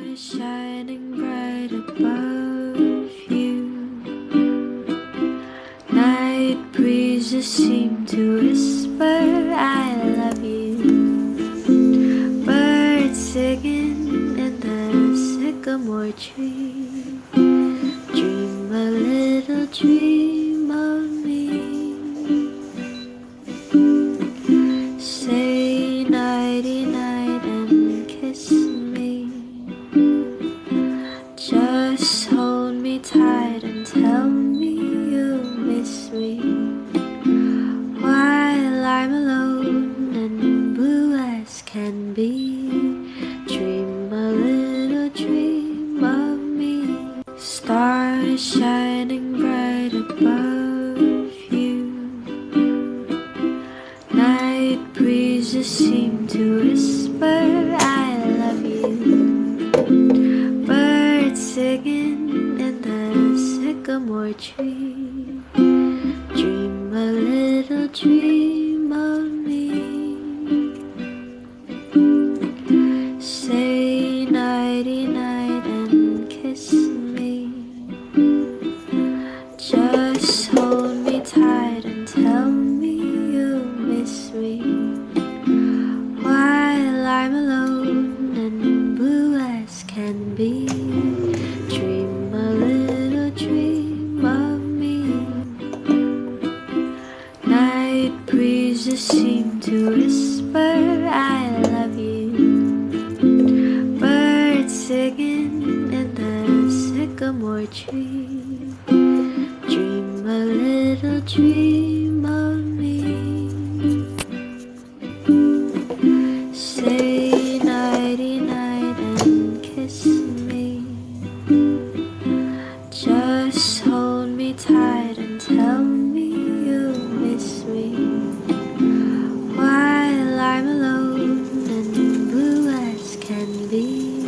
Stars shining bright above you. Night breezes seem to whisper, I love you. Birds singing in the sycamore tree. Dream a little dream of me. Say nighty night and kiss me. Just hold me tight and tell me you miss me. While I'm alone and blue as can be, dream a little dream of me. Stars shining bright above you. Night breezes seem to whisper, I love you. Birds singing in the sycamore tree. Dream a little dream of me. Say nighty night and kiss me. Just hold me tight and tell me you miss me. While I'm alone and blue as can be, dream a little dream of me. Night breezes seem to whisper, I love you. Birds singing in the sycamore tree. Dream a little dream of me. Say nighty night and kiss me. Just hold me tight and tell me you miss me. While I'm alone and blue as can be,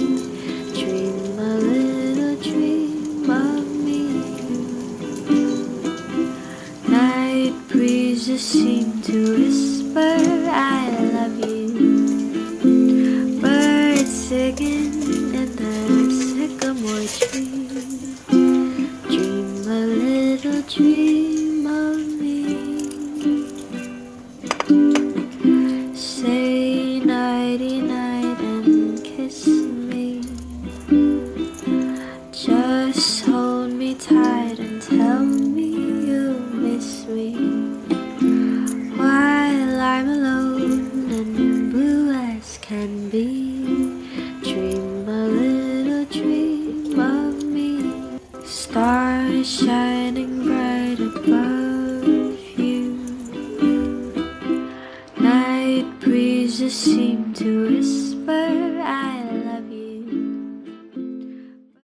dream a little dream of me. Night breezes seem to whisper, I love you. Birds singing in the sycamore tree. Dream a little dream of me. Say nighty night and kiss me. Just hold me tight and tell me you miss me. While I'm alone and blue as can be, dream a little dream of me. Stars shining bright above you. Night breezes seem to whisper, I